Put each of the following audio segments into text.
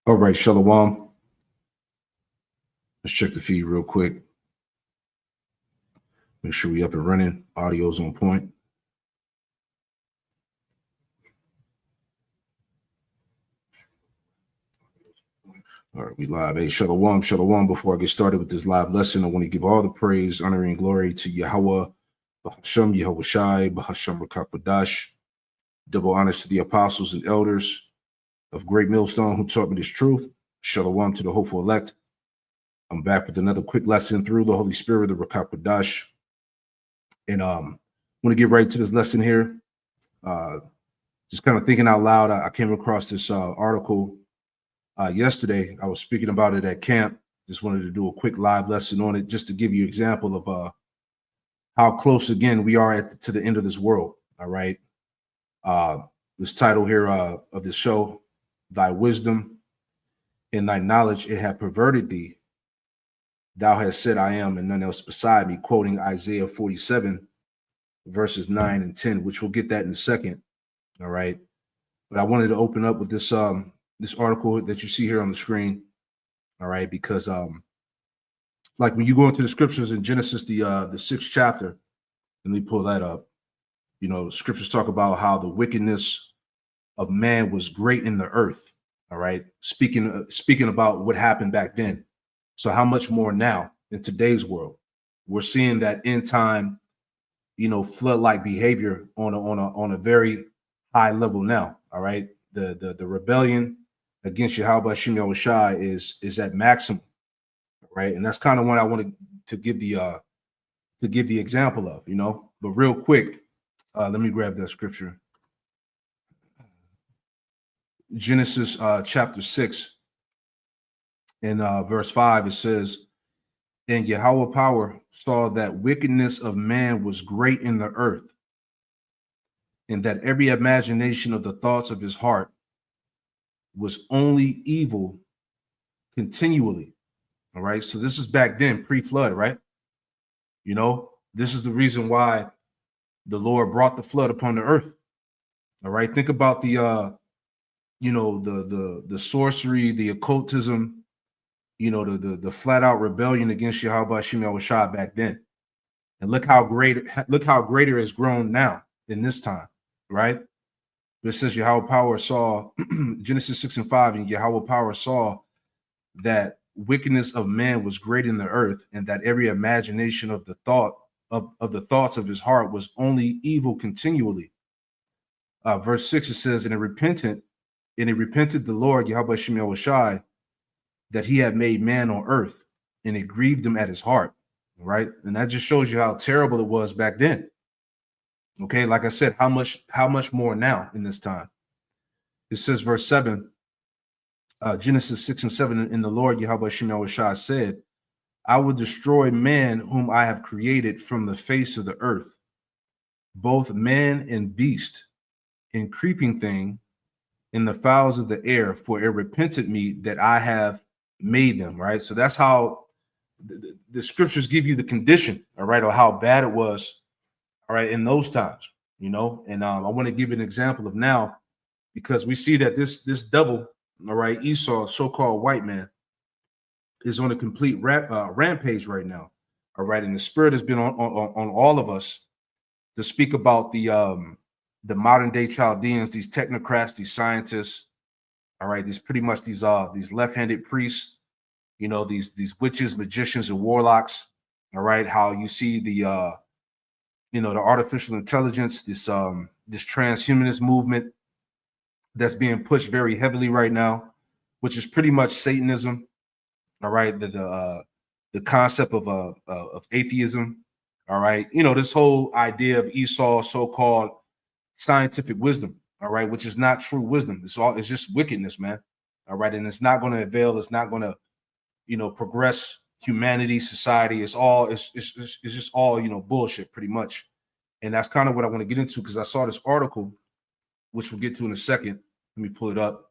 All right, Shalom. Let's check the feed real quick. Make sure we up and running. Audio's on point. All right, we live. Hey, Shalom, Shalom. Before I get started with this live lesson, I want to give all the praise, honor, and glory to Yahweh, Bahasham, Yahweh Shai, Bahasham Rakakwadash. Double honors to the apostles and elders of Great Millstone who taught me this truth. Shalom to the hopeful elect. I'm back with another quick lesson through the Holy Spirit of Rakakwadash. And I want to get right to this lesson here. Just kind of thinking out loud, I came across this article yesterday. I was speaking about it at camp. Just wanted to do a quick live lesson on it, just to give you an example of how close, again, we are to the end of this world. All right. This title here of this show, Thy Wisdom and Thy Knowledge, it had perverted thee. Thou hast said, I am, and none else beside me, quoting Isaiah 47, verses 9 and 10, which we'll get that in a second. All right. But I wanted to open up with this this article that you see here on the screen. All right, because like when you go into the scriptures in Genesis, the 6th chapter, let me pull that up. You know, scriptures talk about how the wickedness of man was great in the earth. All right, speaking about what happened back then. So how much more now in today's world? We're seeing that end time, you know, flood-like behavior on a very high level now. All right, the rebellion against Yahweh Hashem Yahweh Shai is at maximum, right? And that's kind of what I wanted to give the example of, you know. But real quick, let me grab that scripture. Genesis chapter 6 and verse 5, it says, and Yahweh power saw that wickedness of man was great in the earth, and that every imagination of the thoughts of his heart was only evil continually. All right. So this is back then, pre-flood, right? You know, this is the reason why the Lord brought the flood upon the earth. All right. Think about the you know, the sorcery, the occultism, you know, the flat out rebellion against Yahweh Hashem Yahweh Shai back then. And look how greater it has grown now in this time, right? It says Yahweh power saw Genesis 6 and 5, and Yahweh power saw that wickedness of man was great in the earth, and that every imagination of the thoughts of his heart was only evil continually. Verse 6, it says, and it repented the Lord Yahweh Hashem Yahweh Shai that he had made man on earth, and it grieved him at his heart. Right, and that just shows you how terrible it was back then. Okay, like I said, how much more now in this time? It says, verse 7, Genesis 6 and 7, and the Lord Yahweh Hashem Yahweh Shai said, I will destroy man whom I have created from the face of the earth, both man and beast, and creeping thing, in the fowls of the air, for it repented me that I have made them. Right, so that's how the scriptures give you the condition, all right, or how bad it was, all right, in those times, you know. And I want to give an example of now, because we see that this devil, all right, Esau, so-called white man, is on a complete rampage right now, all right. And the spirit has been on all of us to speak about the modern day Chaldeans, these technocrats, these scientists, all right, these left-handed priests, you know, these witches, magicians, and warlocks. All right, how you see the you know, the artificial intelligence, this transhumanist movement that's being pushed very heavily right now, which is pretty much Satanism. All right, the concept of atheism. All right, you know, this whole idea of Esau's so-called scientific wisdom. All right, which is not true wisdom. It's just wickedness, man. All right, and it's not going to avail. It's not going to, you know, progress humanity, society. It's just all, you know, bullshit pretty much. And that's kind of what I want to get into, because I saw this article, which we'll get to in a second. Let me pull it up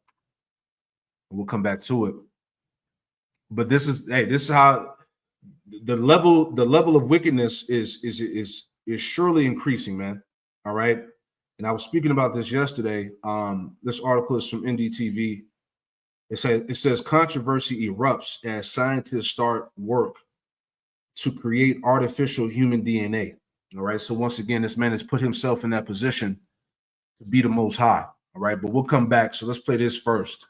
and we'll come back to it. But this is how the level of wickedness is surely increasing, man. All right. And I was speaking about this yesterday. This article is from NDTV. It says controversy erupts as scientists start work to create artificial human DNA. All right. So once again, this man has put himself in that position to be the most high. All right. But we'll come back. So let's play this first.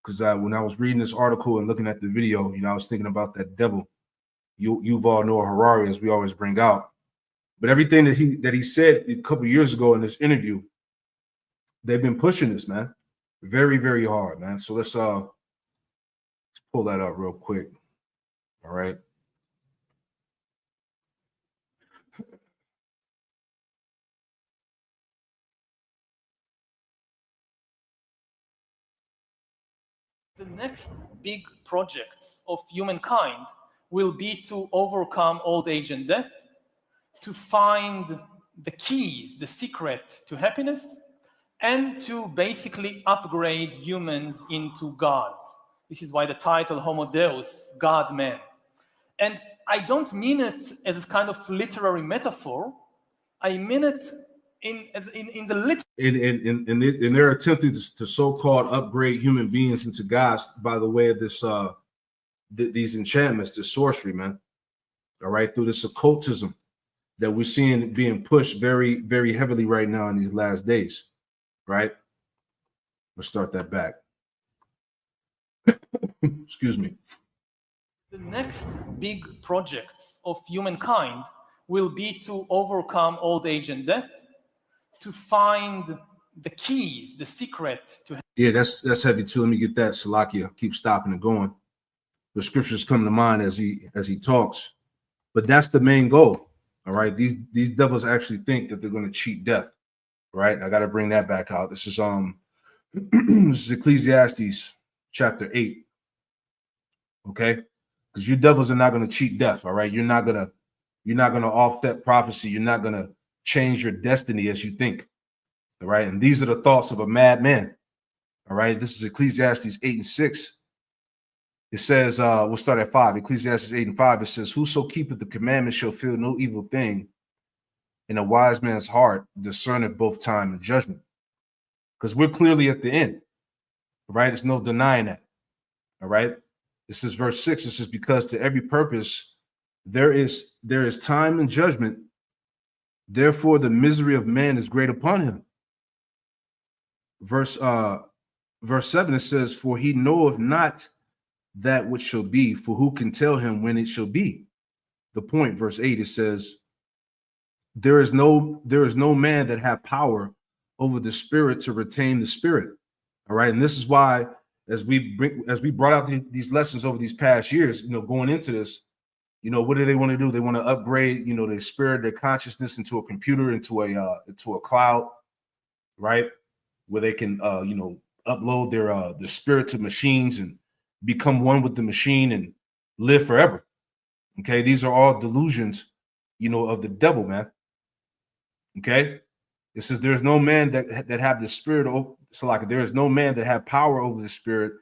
Because when I was reading this article and looking at the video, I was thinking about that devil, Yuval Noah Harari, as we always bring out. But everything that he said a couple of years ago in this interview, they've been pushing this, man, very, very hard, man. So let's pull that up real quick. All right. The next big projects of humankind will be to overcome old age and death, to find the keys, the secret to happiness, and to basically upgrade humans into gods. This is why the title Homo Deus, God Man. And I don't mean it as a kind of literary metaphor. I mean it in the literal. And they're attempting to so-called upgrade human beings into gods by the way of this these enchantments, this sorcery, man. All right, through this occultism that we're seeing being pushed very, very heavily right now in these last days. Right? Let's start that back. Excuse me. The next big projects of humankind will be to overcome old age and death, to find the keys, the secret to. Yeah, that's heavy too. Let me get that. Salakia, keep stopping and going. The scriptures come to mind as he talks, but that's the main goal. All right, these devils actually think that they're going to cheat death. Right, I got to bring that back out. This is this is Ecclesiastes chapter 8. Okay, because you devils are not going to cheat death. All right, you're not gonna offset prophecy. You're not gonna change your destiny as you think. All right, and these are the thoughts of a madman. All right, this is Ecclesiastes 8 and 6. It says, we'll start at 5. Ecclesiastes 8 and 5. It says, whoso keepeth the commandments shall feel no evil thing, and a wise man's heart discerneth both time and judgment. Because we're clearly at the end. Right? There's no denying that. All right. This is verse 6. It says, because to every purpose there is time and judgment. Therefore, the misery of man is great upon him. Verse 7, it says, for he knoweth not that which shall be, for who can tell him when it shall be? The point, verse 8, it says, there is no man that have power over the spirit to retain the spirit. All right. And this is why, as we brought out these lessons over these past years, going into this, what do they want to do? They want to upgrade, their spirit, their consciousness into a computer, into a cloud, right? Where they can, upload their spirit to machines and become one with the machine and live forever. Okay. These are all delusions, of the devil, man. Okay. It says there is no man that have the spirit. So like there is no man that have power over the spirit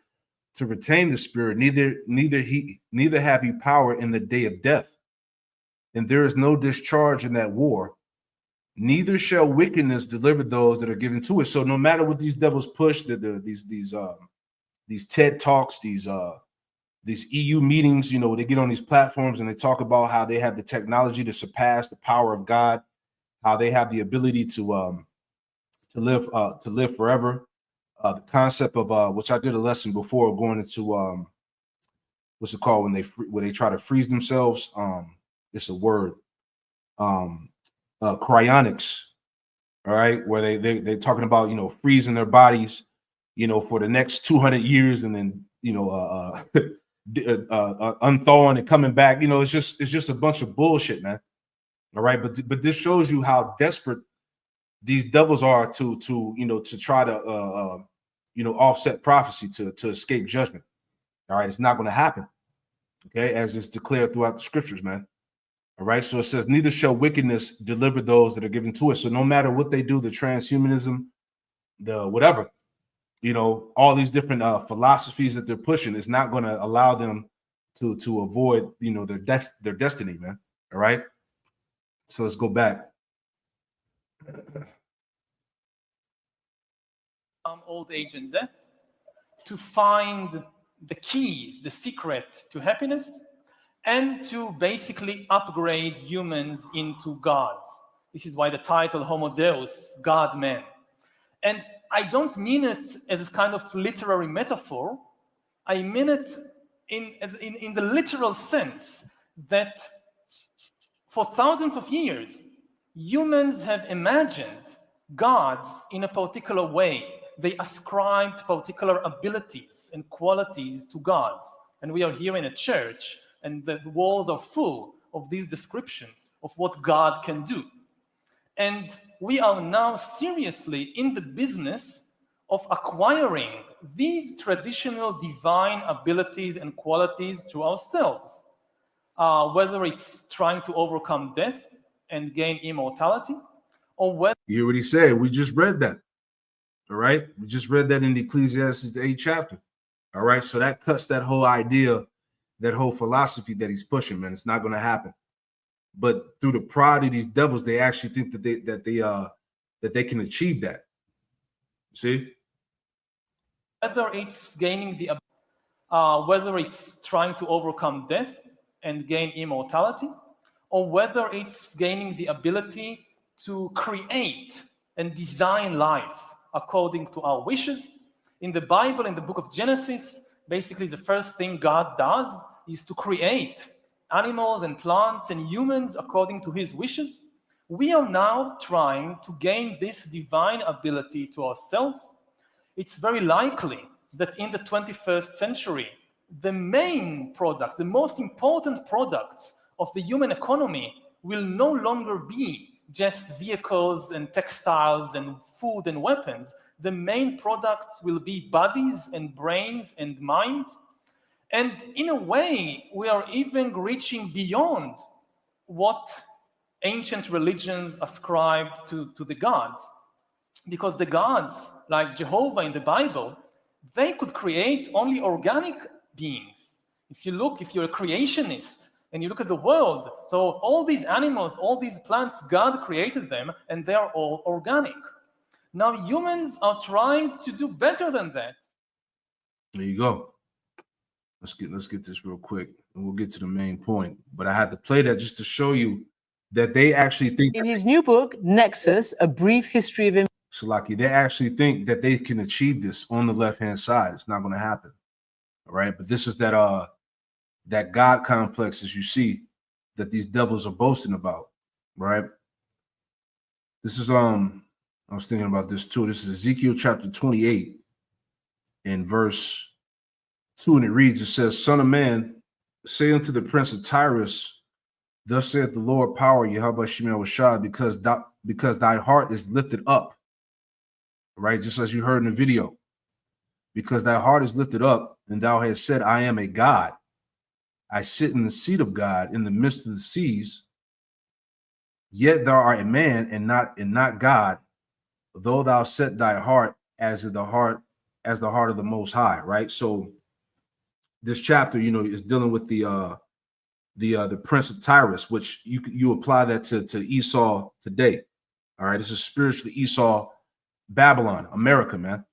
to retain the spirit, neither have he power in the day of death. And there is no discharge in that war, neither shall wickedness deliver those that are given to it. So no matter what these devils push, these TED Talks, these EU meetings, they get on these platforms and they talk about how they have the technology to surpass the power of God, how they have the ability to live forever. The concept of which I did a lesson before, going into what's it called when they try to freeze themselves. It's a word, cryonics. All right, where they're talking about freezing their bodies, for the next 200 years, and then unthawing and coming back. It's just a bunch of bullshit, man. All right, but this shows you how desperate these devils are to try to offset prophecy to escape judgment. All right, it's not going to happen. Okay, as it's declared throughout the scriptures, man. All right, so it says, neither shall wickedness deliver those that are given to it. So no matter what they do, the transhumanism, the whatever, all these different philosophies that they're pushing, is not going to allow them to avoid their destiny, man. All right, so let's go back. Old age and death, to find the keys, the secret to happiness, and to basically upgrade humans into gods. This is why the title Homo Deus, God-man. And I don't mean it as a kind of literary metaphor. I mean it in the literal sense that for thousands of years, humans have imagined gods in a particular way. They ascribed particular abilities and qualities to gods. And we are here in a church, and the walls are full of these descriptions of what God can do. And we are now seriously in the business of acquiring these traditional divine abilities and qualities to ourselves, whether it's trying to overcome death and gain immortality, or whether... You hear what he said? We just read that. All right. We just read that in Ecclesiastes, the 8th chapter. All right. So that cuts that whole idea, that whole philosophy that he's pushing, man. It's not going to happen. But through the pride of these devils, they actually think that they can achieve that. See? Whether it's gaining the, whether it's trying to overcome death and gain immortality, or whether it's gaining the ability to create and design life according to our wishes. In the Bible, in the book of Genesis, basically the first thing God does is to create animals and plants and humans according to his wishes. We are now trying to gain this divine ability to ourselves. It's very likely that in the 21st century, the main product, the most important products of the human economy will no longer be just vehicles and textiles and food and weapons. The main products will be bodies and brains and minds. And in a way, we are even reaching beyond what ancient religions ascribed to the gods. Because the gods, like Jehovah in the Bible, they could create only organic beings. If you're a creationist, and you look at the world, so all these animals, all these plants, God created them, and they're all organic. Now humans are trying to do better than that. There you go. Let's get this real quick, and we'll get to the main point. But I had to play that just to show you that they actually think... In his new book, Nexus, A Brief History of... Shalaki, they actually think that they can achieve this on the left-hand side. It's not going to happen. All right. But this is that God complex, as you see, that these devils are boasting about, right? This is I was thinking about this too. This is Ezekiel chapter 28 in verse 2, and it reads, it says, Son of man, say unto the prince of Tyrus, thus saith the Lord power, Yahweh Shemel Rashad, because thy heart is lifted up, right? Just as you heard in the video, because thy heart is lifted up, and thou hast said, I am a God. I sit in the seat of God in the midst of the seas. Yet thou art a man and not God, though thou set thy heart as the heart of the Most High. Right. So this chapter, is dealing with the Prince of Tyrus, which you apply that to Esau today. All right. This is spiritually Esau, Babylon, America, man.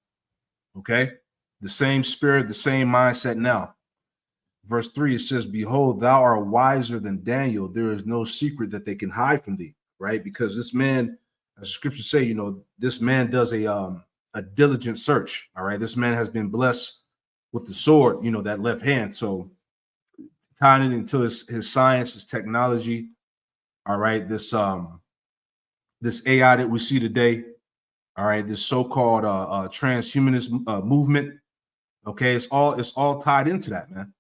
Okay. The same spirit, the same mindset now. Verse 3, it says, behold, thou art wiser than Daniel. There is no secret that they can hide from thee, right? Because this man, as the scriptures say, this man does a diligent search, all right? This man has been blessed with the sword, that left hand. So tying it into his science, his technology, all right? This AI that we see today, all right? This so-called transhumanist movement, okay? It's all tied into that, man.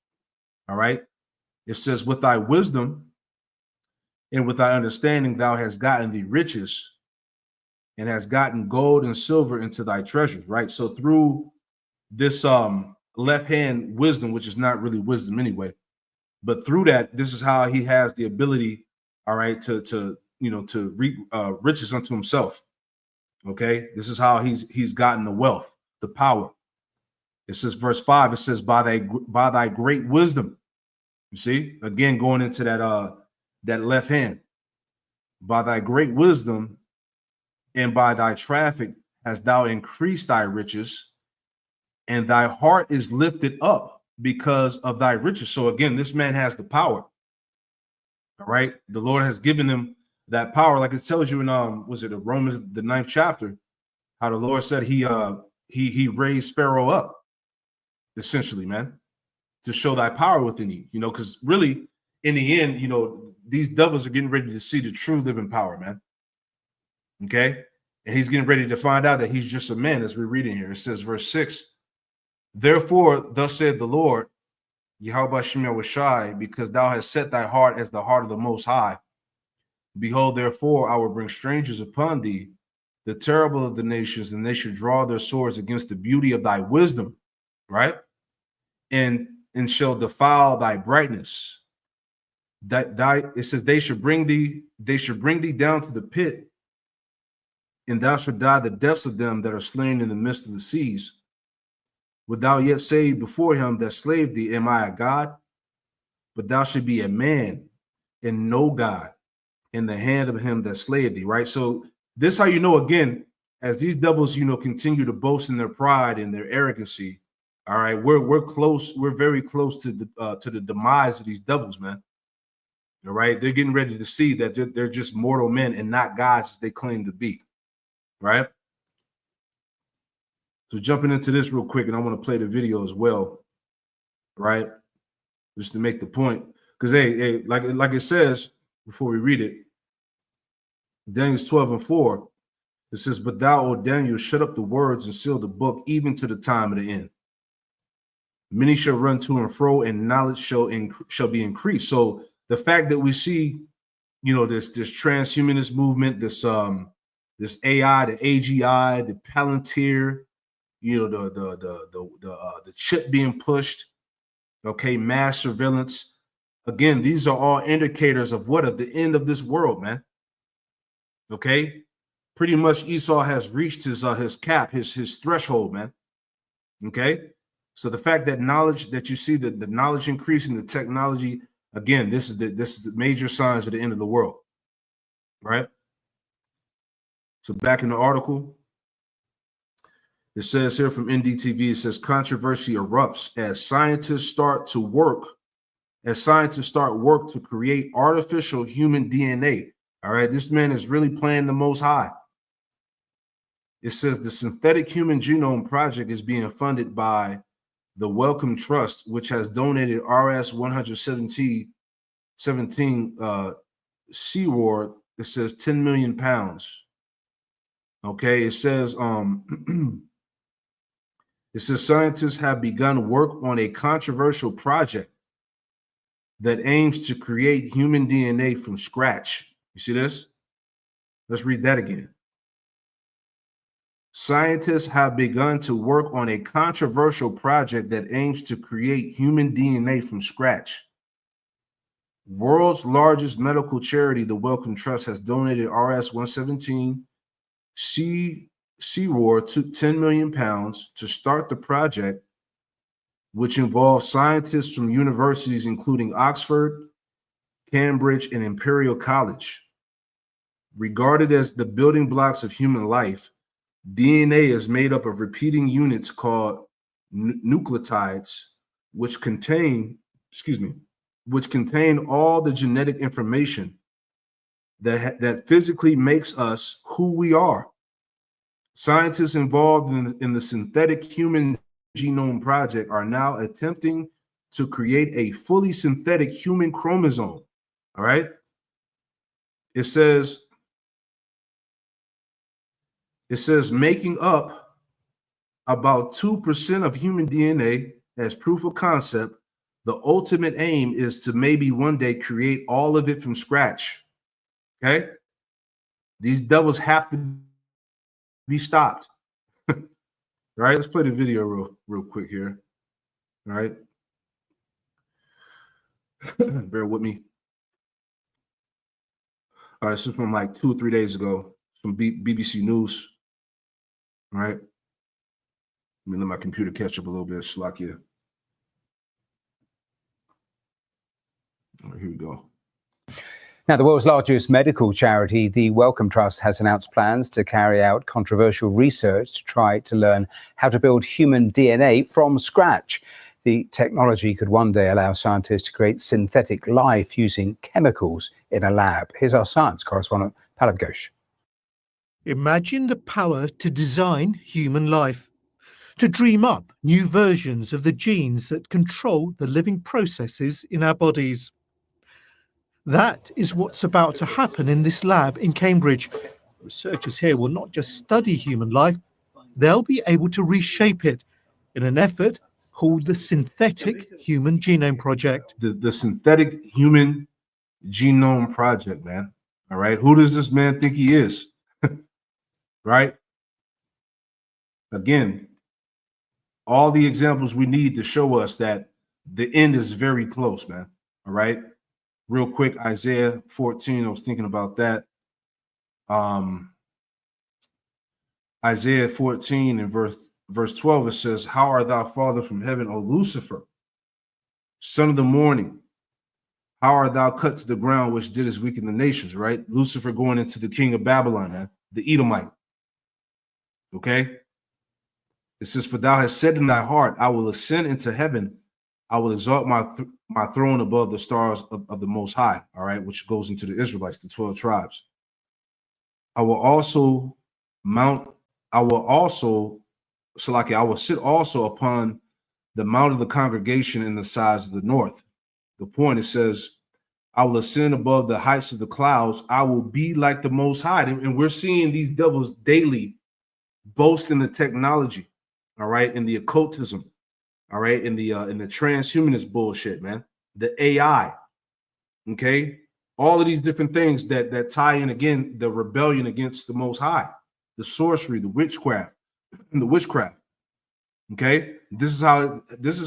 All right. It says, with thy wisdom and with thy understanding, thou hast gotten the riches and hast gotten gold and silver into thy treasures. Right. So through this left hand wisdom, which is not really wisdom anyway, but through that, this is how he has the ability, all right, to reap riches unto himself. OK, this is how he's gotten the wealth, the power. It says, verse 5, it says, by thy great wisdom. You see, again, going into that left hand, by thy great wisdom and by thy traffic hast thou increased thy riches and thy heart is lifted up because of thy riches. So again, this man has the power. All right. The Lord has given him that power. Like it tells you in was it Romans, the 9th chapter, how the Lord said he raised Pharaoh up, essentially, man, to show thy power within you, you know, because really in the end, you know, these devils are getting ready to see the true living power, man. Okay. And he's getting ready to find out that he's just a man, as we're reading here. It says, verse 6, therefore, thus said the Lord, Yahweh Shem Yahushai, because thou hast set thy heart as the heart of the Most High. Behold, therefore, I will bring strangers upon thee, the terrible of the nations, and they should draw their swords against the beauty of thy wisdom, right? And shall defile thy brightness. It says they should bring thee down to the pit, and thou shalt die the deaths of them that are slain in the midst of the seas. Would thou yet say before him that slaved thee, am I a God? But thou should be a man and no God in the hand of him that slayed thee, right? So this how you know, again, as these devils, you know, continue to boast in their pride and their arrogancy. All right, we're close, we're very close to the demise of these devils, man. All right, they're getting ready to see that they're just mortal men and not gods as they claim to be, right? So jumping into this real quick, and I want to play the video as well, right? Just to make the point, because hey, like it says before we read it, Daniel 12:4, it says, "But thou, O Daniel, shut up the words and seal the book, even to the time of the end. Many shall run to and fro, and knowledge shall be increased." So the fact that we see, you know, this transhumanist movement, this AI, the AGI, the Palantir, you know, the chip being pushed, okay, mass surveillance. Again, these are all indicators of what? Of the end of this world, man. Okay, pretty much Esau has reached his cap, his threshold, man. Okay, so the fact that knowledge, that you see the knowledge increasing, the technology, again, this is the major signs of the end of the world, right? So back in the article, it says here from NDTV, it says controversy erupts as scientists start work to create artificial human DNA. All right, this man is really playing the Most High. It says the Synthetic Human Genome Project is being funded by the Wellcome Trust, which has donated RS 117 CROR. It says 10 million pounds. Okay, it says it says scientists have begun work on a controversial project that aims to create human DNA from scratch. You see this? Let's read that again. Scientists have begun to work on a controversial project that aims to create human DNA from scratch. World's largest medical charity, the Wellcome Trust, has donated RS 117 CROR to 10 million pounds to start the project, which involves scientists from universities including Oxford, Cambridge, and Imperial College. Regarded as the building blocks of human life, DNA is made up of repeating units called nucleotides, which contain all the genetic information that physically makes us who we are. Scientists involved in the Synthetic Human Genome Project are now attempting to create a fully synthetic human chromosome. All right. It says making up about 2% of human DNA as proof of concept. The ultimate aim is to maybe one day create all of it from scratch. Okay. These devils have to be stopped. All right. Let's play the video real quick here. All right. Bear with me. All right. This is from like 2 or 3 days ago from BBC News. All right. Let me let my computer catch up a little bit. Slack you. All right, here we go. Now, the world's largest medical charity, the Wellcome Trust, has announced plans to carry out controversial research to try to learn how to build human DNA from scratch. The technology could one day allow scientists to create synthetic life using chemicals in a lab. Here's our science correspondent, Palab Ghosh. Imagine the power to design human life, to dream up new versions of the genes that control the living processes in our bodies. That is what's about to happen in this lab in Cambridge. Researchers here will not just study human life, they'll be able to reshape it in an effort called the Synthetic Human Genome Project. The Synthetic Human Genome Project, man. All right. Who does this man think he is? Right? Again, all the examples we need to show us that the end is very close, man. All right. Real quick, Isaiah 14, I was thinking about that. Isaiah 14 and verse 12, it says, "How art thou fallen from heaven, O Lucifer, son of the morning? How art thou cut to the ground, which didst weaken the nations?" Right? Lucifer going into the king of Babylon, man, the Edomite. Okay? It says, "For thou hast said in thy heart, I will ascend into heaven. I will exalt my throne above the stars of the Most High." All right, which goes into the Israelites, the 12 tribes. I will sit also upon the mount of the congregation in the sides of the north. The point, it says, I will ascend above the heights of the clouds. I will be like the Most High. And we're seeing these devils daily boast in the technology, all right, in the occultism, all right, in the transhumanist bullshit, man, the AI, okay, all of these different things that tie in, again, the rebellion against the Most High, the sorcery, the witchcraft, and the witchcraft. Okay, this is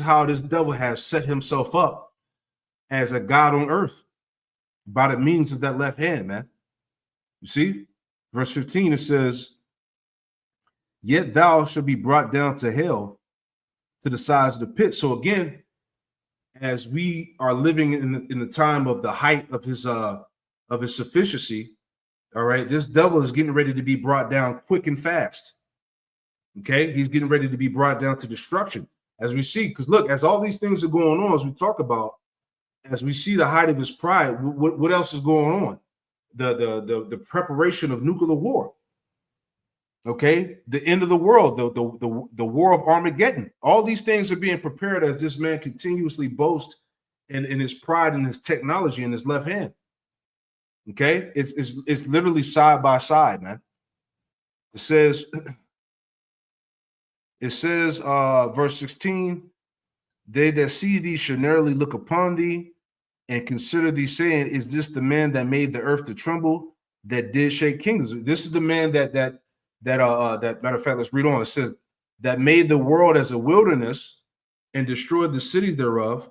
how this devil has set himself up as a god on earth by the means of that left hand, man. You see, verse 15, it says, "Yet thou shalt be brought down to hell, to the sides of the pit." So again, as we are living in the time of the height of his sufficiency, all right, this devil is getting ready to be brought down quick and fast. Okay, he's getting ready to be brought down to destruction, as we see. Because look, as all these things are going on, as we talk about, as we see the height of his pride, what else is going on? The preparation of nuclear war. Okay, the end of the world, the war of Armageddon. All these things are being prepared as this man continuously boasts in his pride and his technology in his left hand. Okay, it's literally side by side, man. It says, verse 16, "They that see thee shall narrowly look upon thee and consider thee, saying, Is this the man that made the earth to tremble, that did shake kingdoms?" This is the man that matter of fact, let's read on. It says, "That made the world as a wilderness and destroyed the cities thereof,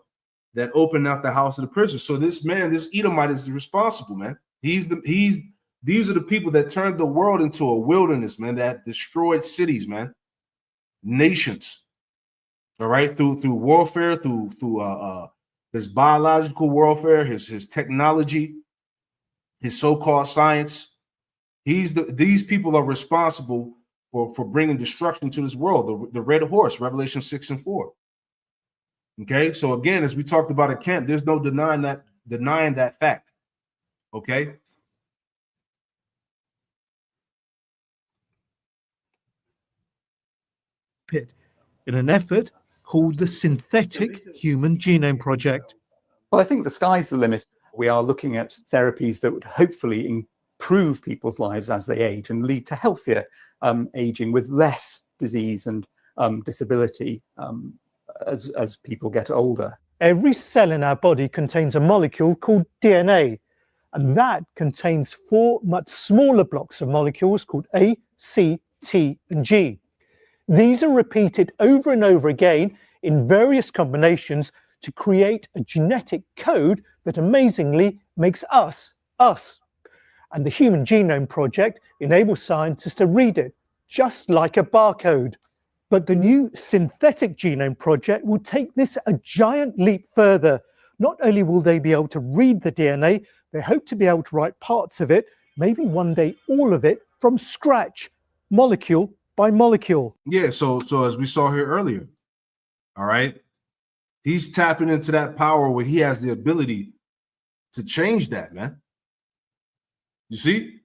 that opened out the house of the prisoners." So this man, this Edomite, is responsible, man. These are the people that turned the world into a wilderness, man, that destroyed cities, man, nations. All right, through warfare, through his biological warfare, his technology, his so-called science. These people are responsible for bringing destruction to this world. The red horse, Revelation 6 and 4. Okay, so again, as we talked about at camp, there's no denying that fact. Okay. Pit in an effort called the Synthetic Human Genome Project. Well, I think the sky's the limit. We are looking at therapies that would hopefully improve people's lives as they age and lead to healthier aging with less disease and disability as people get older. Every cell in our body contains a molecule called DNA, and that contains 4 much smaller blocks of molecules called A, C, T, and G. These are repeated over and over again in various combinations to create a genetic code that amazingly makes us, us. And the Human Genome Project enables scientists to read it, just like a barcode. But the new Synthetic Genome Project will take this a giant leap further. Not only will they be able to read the DNA, They hope to be able to write parts of it, maybe one day all of it, from scratch, molecule by molecule. Yeah, so as we saw here earlier, all right, he's tapping into that power where he has the ability to change that, man. You see?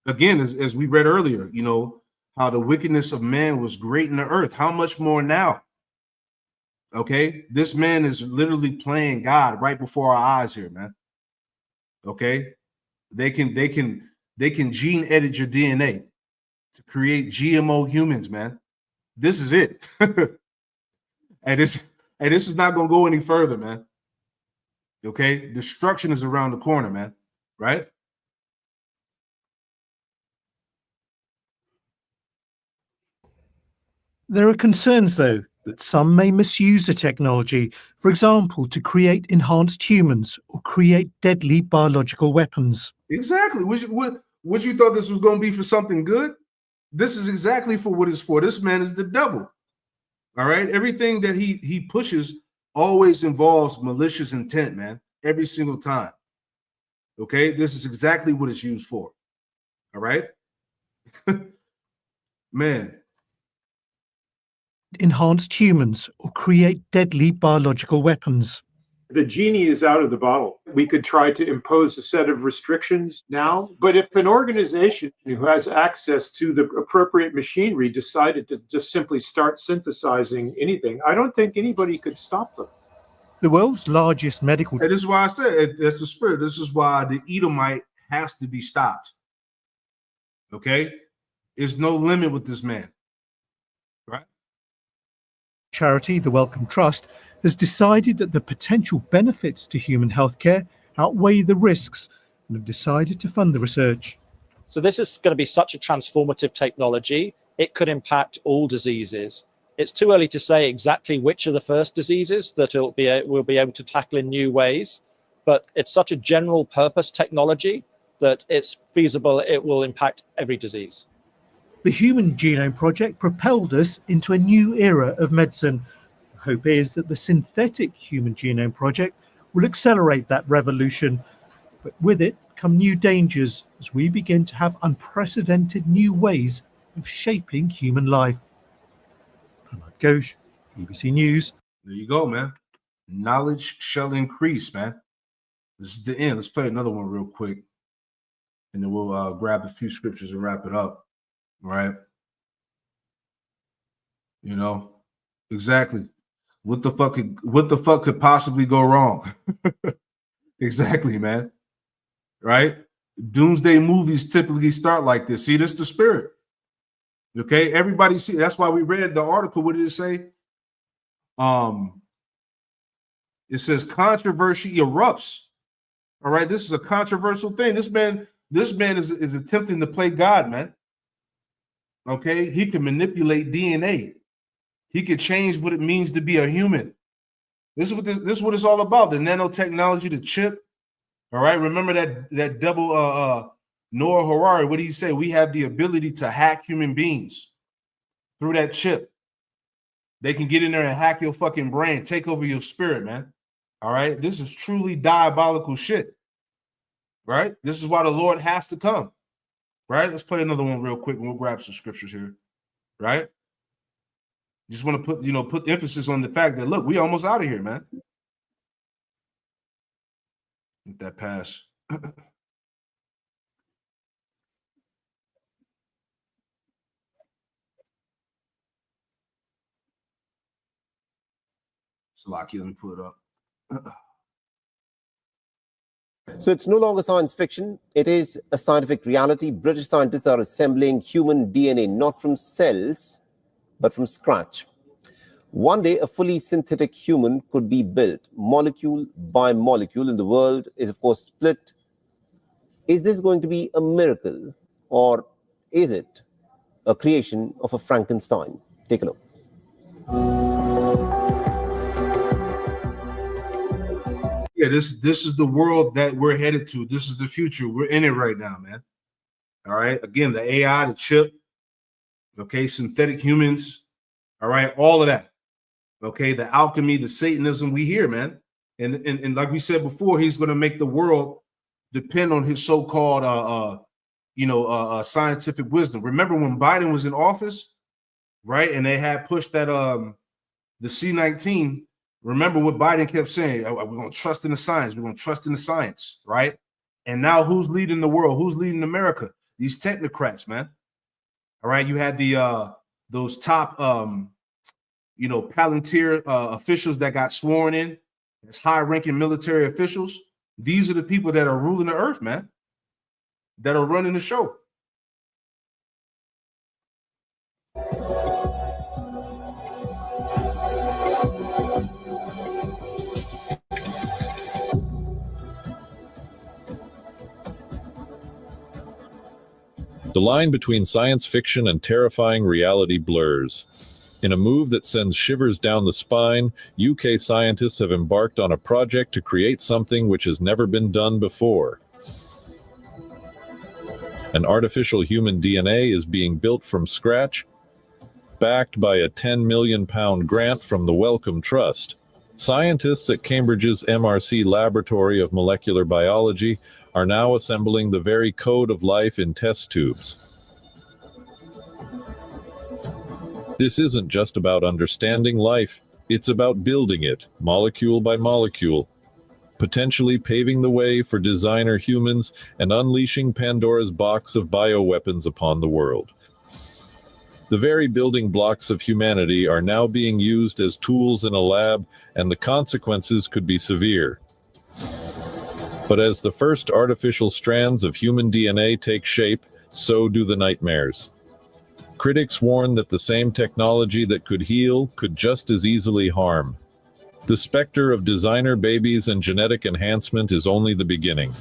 Again, as we read earlier, you know, how the wickedness of man was great in the earth. How much more now? Okay, this man is literally playing God right before our eyes here, man. Okay, they can gene edit your DNA to create GMO humans, man. This is it. and this is not gonna go any further, man. Okay, destruction is around the corner, man. Right? There are concerns, though, that some may misuse the technology, for example, to create enhanced humans or create deadly biological weapons. Exactly. What you thought this was going to be for something good? This is exactly for what it's for. This man is the devil. All right. Everything that he pushes always involves malicious intent, man. Every single time. Okay. This is exactly what it's used for. All right. Man. Enhanced humans or create deadly biological weapons. The genie is out of the bottle. We could try to impose a set of restrictions now, but if an organization who has access to the appropriate machinery decided to just simply start synthesizing anything, I don't think anybody could stop them. The world's largest medical... And this is why I said that's the spirit. This is why the Edomite has to be stopped. Okay? There's no limit with this man. Right? Charity, the Wellcome Trust, has decided that the potential benefits to human healthcare outweigh the risks and have decided to fund the research. So this is going to be such a transformative technology. It could impact all diseases. It's too early to say exactly which are the first diseases that we'll be able to tackle in new ways, but it's such a general purpose technology that it's feasible it will impact every disease. The Human Genome Project propelled us into a new era of medicine. The hope is that the Synthetic Human Genome Project will accelerate that revolution, but with it come new dangers as we begin to have unprecedented new ways of shaping human life. Prahlad Ghosh, BBC News. There you go, man. Knowledge shall increase, man. This is the end. Let's play another one real quick, and then we'll grab a few scriptures and wrap it up. Right? You know, exactly. What the fuck could possibly go wrong? Exactly, man. Right? Doomsday movies typically start like this. See, this is the spirit. Okay, everybody see. That's why we read the article. What did it say? It says controversy erupts. All right, this is a controversial thing. This man is attempting to play God, man. Okay, he can manipulate DNA. He could change what it means to be a human. This is what it's all about. The nanotechnology, the chip. All right, remember that devil Noah Harari. What did he say? We have the ability to hack human beings through that chip. They can get in there and hack your fucking brain, take over your spirit, man. All right, this is truly diabolical shit. Right? This is why the Lord has to come. Right? Let's play another one real quick and we'll grab some scriptures here. Right? Just want to put emphasis on the fact that, look, we almost out of here, man. Let that pass. Slocky, let me pull it up. So it's no longer science fiction. It is a scientific reality. British scientists are assembling human DNA, not from cells, but from scratch. One day, a fully synthetic human could be built, molecule by molecule, and the world is, of course, split. Is this going to be a miracle, or is it a creation of a Frankenstein? Take a look. Yeah, this is the world that we're headed to. This is the future. We're in it right now, man. All right. Again, the AI, the chip, okay, synthetic humans, all right, all of that. Okay, the alchemy, the Satanism, we hear, man. And like we said before, he's going to make the world depend on his so-called scientific wisdom. Remember when Biden was in office, right? And they had pushed that the C-19. Remember what Biden kept saying, we're going to trust in the science. We're going to trust in the science, right? And now who's leading the world? Who's leading America? These technocrats, man. All right, you had the those top Palantir officials that got sworn in as high-ranking military officials. These are the people that are ruling the earth, man, that are running the show. The line between science fiction and terrifying reality blurs. In a move that sends shivers down the spine, UK scientists have embarked on a project to create something which has never been done before. An artificial human DNA is being built from scratch, backed by a £10 million grant from the Wellcome Trust. Scientists at Cambridge's MRC Laboratory of Molecular Biology are now assembling the very code of life in test tubes. This isn't just about understanding life, it's about building it, molecule by molecule, potentially paving the way for designer humans and unleashing Pandora's box of bioweapons upon the world. The very building blocks of humanity are now being used as tools in a lab, and the consequences could be severe. But as the first artificial strands of human DNA take shape, so do the nightmares. Critics warn that the same technology that could heal could just as easily harm. The specter of designer babies and genetic enhancement is only the beginning.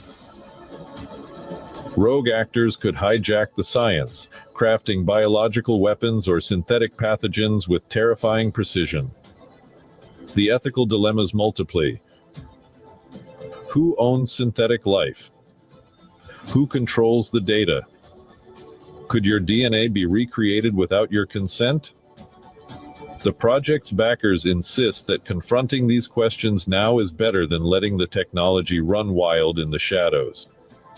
Rogue actors could hijack the science, crafting biological weapons or synthetic pathogens with terrifying precision. The ethical dilemmas multiply. Who owns synthetic life? Who controls the data? Could your DNA be recreated without your consent? The project's backers insist that confronting these questions now is better than letting the technology run wild in the shadows.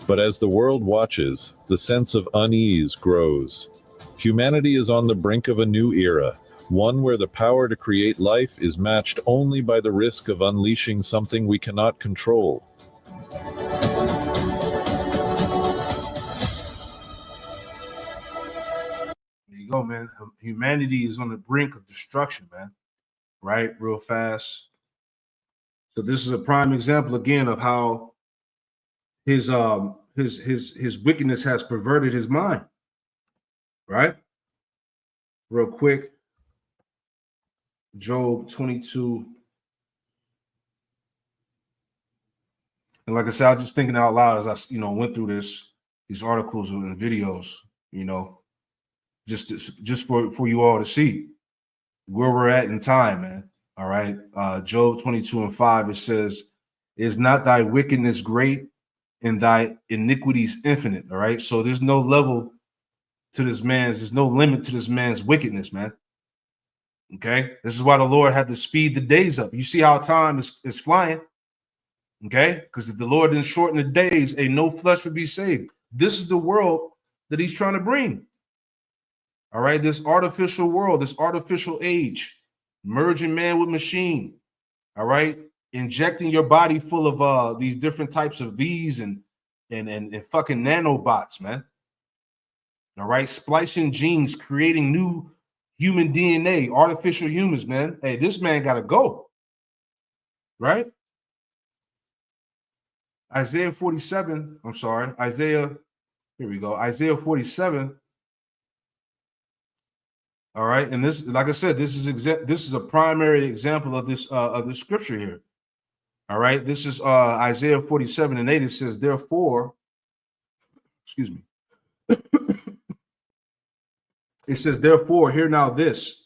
But as the world watches, the sense of unease grows. Humanity is on the brink of a new era, one where the power to create life is matched only by the risk of unleashing something we cannot control. There you go, man. Humanity is on the brink of destruction, man. Right? Real fast. So this is a prime example again of how his wickedness has perverted his mind. Right? Real quick. Job 22. And like I said, I was just thinking out loud as I, went through these articles and videos, just for you all to see where we're at in time, man. All right. Job 22:5, it says, "Is not thy wickedness great and thy iniquities infinite?" All right. So there's no level to there's no limit to this man's wickedness, man. Okay. This is why the Lord had to speed the days up. You see how time is flying. Okay. Because if the Lord didn't shorten the days, no flesh would be saved. This is the world that he's trying to bring. All right. This artificial world, this artificial age, merging man with machine. All right. Injecting your body full of these different types of V's and fucking nanobots, man. All right. Splicing genes, creating new human DNA, artificial humans, man. Hey, this man got to go. Right? Isaiah 47. I'm sorry. Here we go. Isaiah 47. All right. And this, like I said, this is a primary example of this scripture here. All right. This is Isaiah 47:8. It says, therefore, excuse me. It says, therefore, hear now this,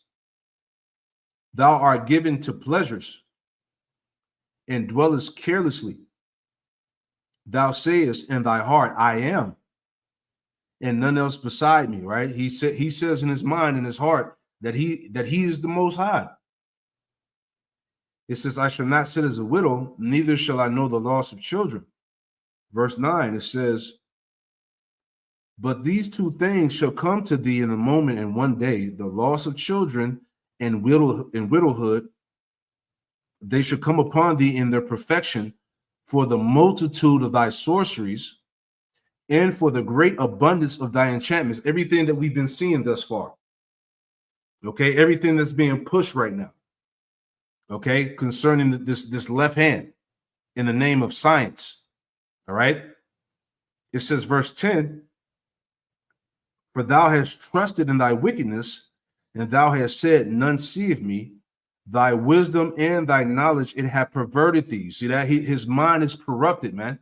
thou art given to pleasures and dwellest carelessly. Thou sayest in thy heart, I am, and none else beside me. Right? He says in his mind, in his heart, that he is the Most High. It says, I shall not sit as a widow, neither shall I know the loss of children. verse 9, it says, but these two things shall come to thee in a moment and one day, the loss of children and widowhood, they shall come upon thee in their perfection, for the multitude of thy sorceries and for the great abundance of thy enchantments. Everything that we've been seeing thus far. Okay, everything that's being pushed right now. Okay, concerning this left hand in the name of science. All right. It says, verse 10, for thou hast trusted in thy wickedness, and thou hast said, none seeth me. Thy wisdom and thy knowledge, it hath perverted thee. See that? His mind is corrupted, man.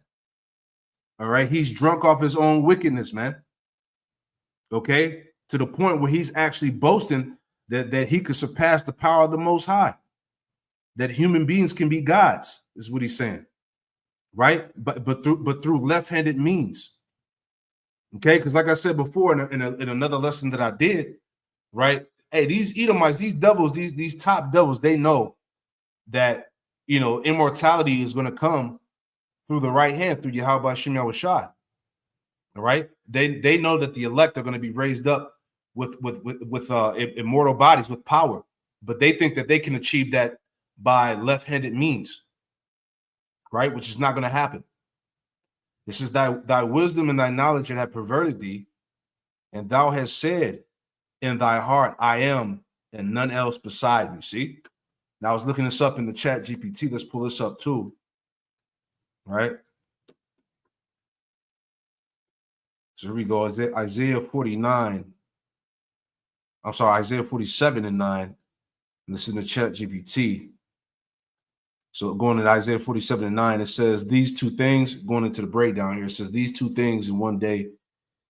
All right. He's drunk off his own wickedness, man. Okay. To the point where he's actually boasting that he could surpass the power of the Most High. That human beings can be gods, is what he's saying. Right? But through left-handed means. Okay, because like I said before in another lesson that I did, right? Hey, these Edomites, these devils, these top devils, they know that, you know, immortality is going to come through the right hand, through Yahweh Shem Yahushua. All right, they know that the elect are going to be raised up with immortal bodies, with power, but they think that they can achieve that by left-handed means, right? Which is not going to happen. This is thy wisdom and thy knowledge that have perverted thee, and thou hast said in thy heart, I am, and none else beside me. See? Now I was looking this up in the chat GPT. Let's pull this up too. All right. So here we go. Isaiah 49. I'm sorry, Isaiah 47 and 9. And this is in the chat GPT. So going to Isaiah 47 and 9, it says these two things, going into the breakdown here, it says these two things in one day.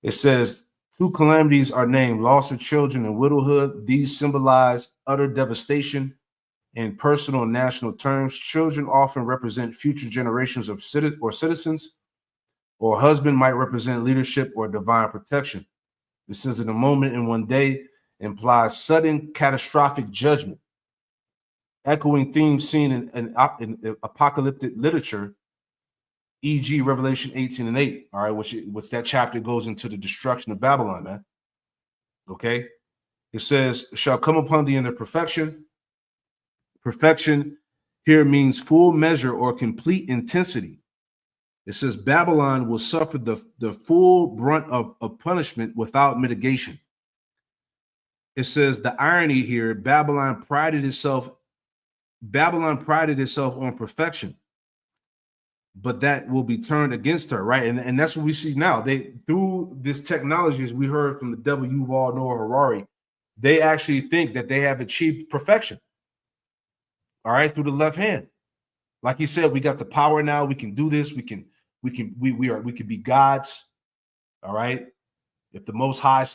It says two calamities are named, loss of children and widowhood. These symbolize utter devastation in personal and national terms. Children often represent future generations of citizens, or husband might represent leadership or divine protection. It says in a moment in one day implies sudden catastrophic judgment. Echoing themes seen in apocalyptic literature, e.g. Revelation 18 and 8, all right, which that chapter goes into the destruction of Babylon, man. Okay. It says, shall come upon thee in their perfection. Perfection here means full measure or complete intensity. It says Babylon will suffer the full brunt of punishment without mitigation. It says the irony here, Babylon prided itself on perfection, but that will be turned against her, right? And that's what we see now. They, through this technology, as we heard from the devil Yuval Noah Harari, they actually think that they have achieved perfection. All right, through the left hand. Like he said, we got the power now. We can do this. We can be gods. All right. If the Most High,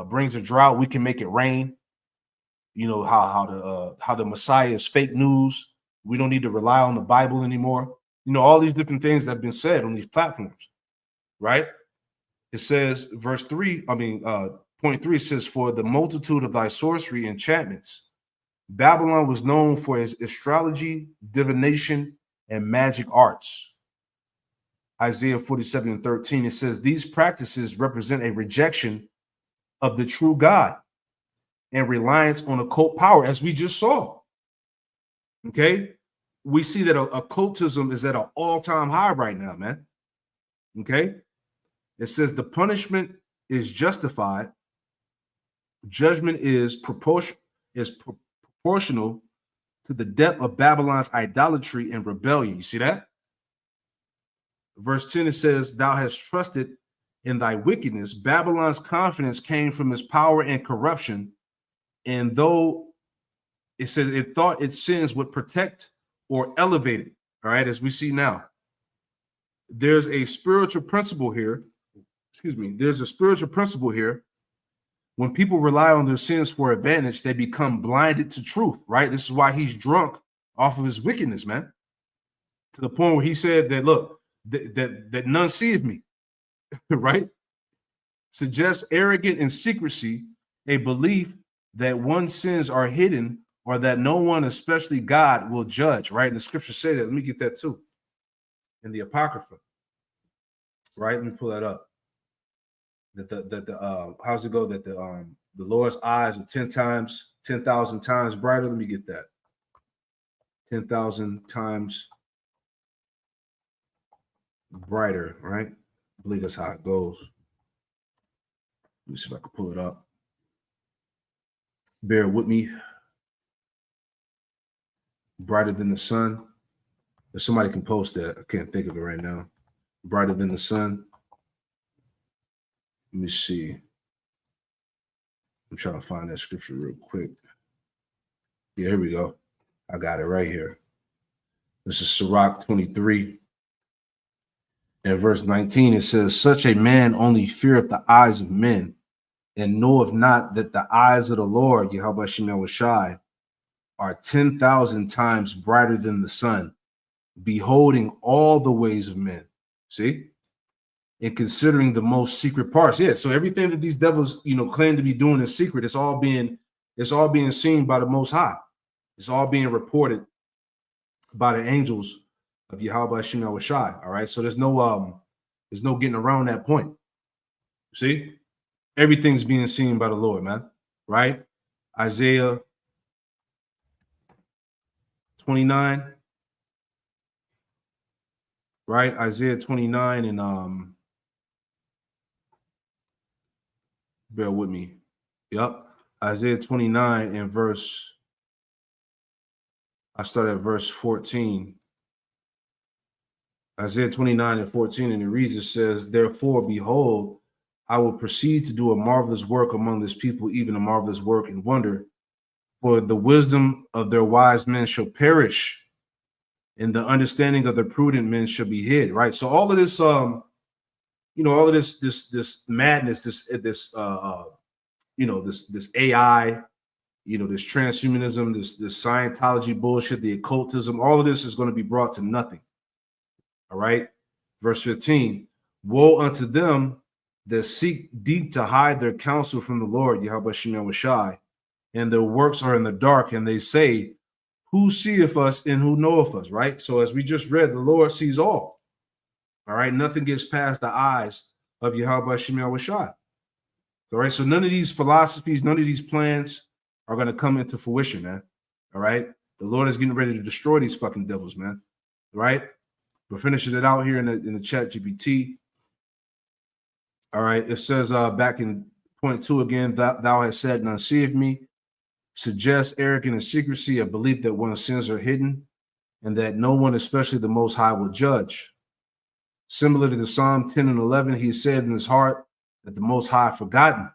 brings a drought, we can make it rain. You know how the Messiah is fake news. We don't need to rely on the Bible anymore. You know, all these different things that have been said on these platforms, right? It says, point 3 says, for the multitude of thy sorcery enchantments, Babylon was known for his astrology, divination, and magic arts. Isaiah 47 and 13, it says, these practices represent a rejection of the true God and reliance on occult power, as we just saw. Okay, we see that occultism is at an all-time high right now, man. Okay, it says the punishment is justified, judgment is proportional to the depth of Babylon's idolatry and rebellion. You see that? Verse 10, it says, thou hast trusted in thy wickedness. Babylon's confidence came from his power and corruption. And though it says it thought its sins would protect or elevate it, all right, as we see now, there's a spiritual principle here. There's a spiritual principle here. When people rely on their sins for advantage, they become blinded to truth, right? This is why he's drunk off of his wickedness, man. To the point where he said that, look, that none seeth me, right? Suggests arrogance and secrecy, a belief that one's sins are hidden or that no one, especially God, will judge, right? And the scriptures say that. Let me get that too. in the Apocrypha, right? Let me pull that up. How's it go? That the Lord's eyes are 10,000 times brighter. Let me get that. 10,000 times brighter, right? I believe that's how it goes. Let me see if I can pull it up. Bear with me. Brighter than the sun. If somebody can post that, I can't think of it right now. Brighter than the sun. Let me see. I'm trying to find that scripture real quick. Yeah, here we go. I got it right here. This is Sirach 23. In verse 19, it says, such a man only feareth the eyes of men, and knoweth not that the eyes of the Lord, Yahweh Shemel Shai, are 10,000 times brighter than the sun, beholding all the ways of men. See? And considering the most secret parts. Yeah, so everything that these devils, claim to be doing in secret, it's all being seen by the Most High. It's all being reported by the angels of Yahweh Shemel Shai. All right. So there's no getting around that point. See? Everything's being seen by the Lord, man. Right? Isaiah 29. Right? Isaiah 29 and bear with me. Yep. Isaiah 29 and I start at verse 14. Isaiah 29 and 14, and it reads, it says, therefore, behold, I will proceed to do a marvelous work among this people, even a marvelous work and wonder. For the wisdom of their wise men shall perish, and the understanding of the prudent men shall be hid. Right. So all of this, all of this madness, this AI, this transhumanism, this Scientology bullshit, the occultism, all of this is going to be brought to nothing. All right. Verse 15, woe unto them that seek deep to hide their counsel from the Lord, Yahweh Shemel Shai, and their works are in the dark, and they say, who seeth us and who knoweth us? Right. So as we just read, the Lord sees all. All right. Nothing gets past the eyes of Yahweh Shemel Shai. All right. So none of these philosophies, none of these plans are going to come into fruition, man. All right. The Lord is getting ready to destroy these fucking devils, man. All right. We're finishing it out here in the chat GPT. All right. It says back in point 2 again, thou hast said, none seeth me. Suggest arrogant and secrecy, a belief that one's sins are hidden and that no one, especially the Most High, will judge. Similar to the Psalm 10 and 11, he said in his heart that the Most High forgotten.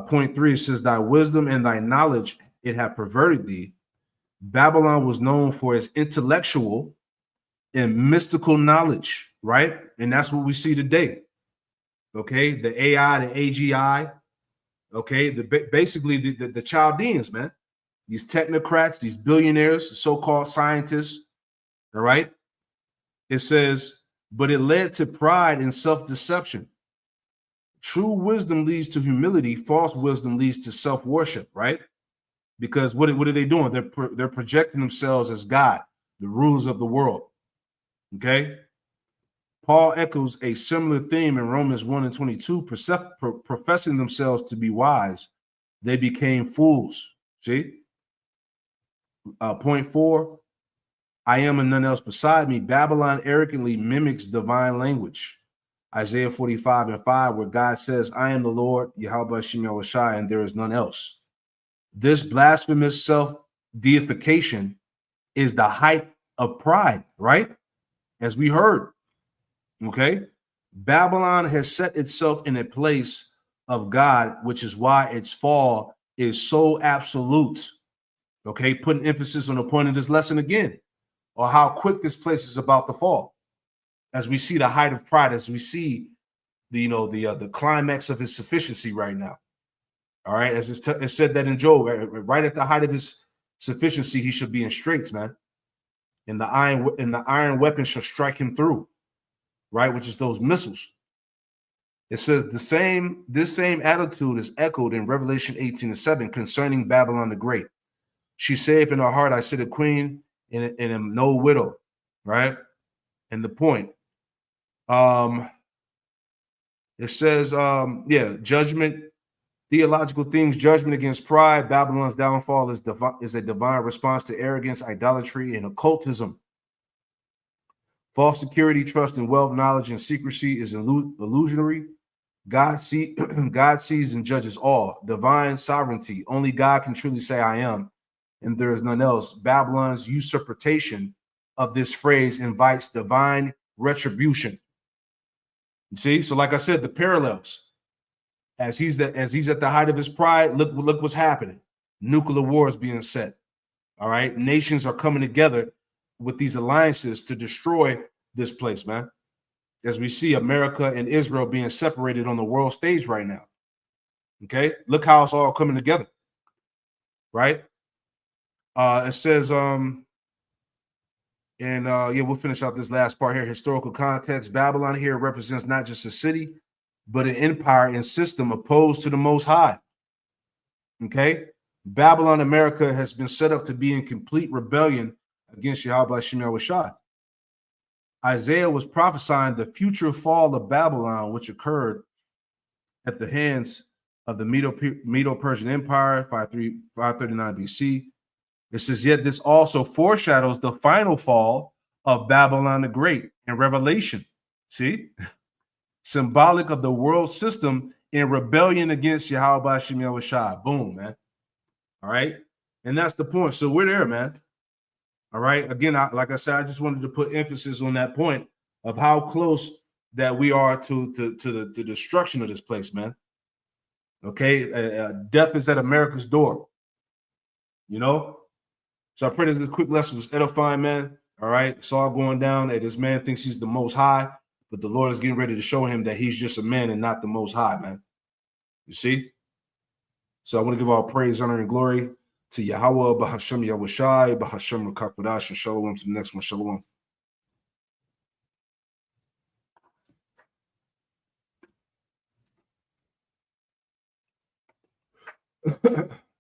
Point 3, it says, thy wisdom and thy knowledge, it hath perverted thee. Babylon was known for its intellectual and mystical knowledge, right? And that's what we see today. Okay, the AI, the AGI, okay, basically the Chaldeans, man, these technocrats, these billionaires, the so-called scientists, all right? It says, but it led to pride and self-deception. True wisdom leads to humility. False wisdom leads to self-worship, right? Because what are they doing? They're projecting themselves as God, the rulers of the world. Okay. Paul echoes a similar theme in Romans 1 and 22, professing themselves to be wise. They became fools. See? Point 4, I am and none else beside me. Babylon arrogantly mimics divine language. Isaiah 45 and 5, where God says, I am the Lord, Yahweh Shemel Shai, and there is none else. This blasphemous self-deification is the height of pride, right? As we heard, okay? Babylon has set itself in a place of God, which is why its fall is so absolute, okay? Putting emphasis on the point of this lesson again, or how quick this place is about to fall. As we see the height of pride, as we see the climax of his sufficiency right now. All right, as it said that in Job, right at the height of his sufficiency, he should be in straits, man. And the iron weapon shall strike him through, right? Which is those missiles. It says this same attitude is echoed in Revelation 18 and 7 concerning Babylon the Great. She saith in her heart, I sit a queen and am no widow, right? and the point. It says, judgment, theological things, judgment against pride. Babylon's downfall is a divine response to arrogance, idolatry, and occultism. False security, trust in wealth, knowledge, and secrecy is illusionary. God sees and judges all. Divine sovereignty. Only God can truly say, I am, and there is none else. Babylon's usurpation of this phrase invites divine retribution. You see? So like I said, the parallels. As he's at the height of his pride, look what's happening. Nuclear wars being set. All right. Nations are coming together with these alliances to destroy this place, man. As we see America and Israel being separated on the world stage right now. Okay. Look how it's all coming together. Right. It says, we'll finish out this last part here. Historical context. Babylon here represents not just a city, but an empire and system opposed to the Most High. Okay. Babylon, America has been set up to be in complete rebellion against Yahweh Shem Yahushua. Isaiah was prophesying the future fall of Babylon, which occurred at the hands of the Medo-Persian Empire, 539 BC. It says, yet this also foreshadows the final fall of Babylon the Great in Revelation. See? Symbolic of the world system in rebellion against Yahweh Shem Yahushua. Boom, man. All right. And that's the point. So we're there, man. All right. Again, like I said, I just wanted to put emphasis on that point of how close that we are to the destruction of this place, man. Okay. Death is at America's door. You know? So I pray that this quick lesson was edifying, man. All right. It's all going down. Hey, this man thinks he's the Most High, but the Lord is getting ready to show him that he's just a man and not the Most High, man. You see? So I want to give all praise, honor, and glory to Yahweh, Bahashem Yahushai, Bahashem Rakakwadash, and Shalom to the next one. Shalom.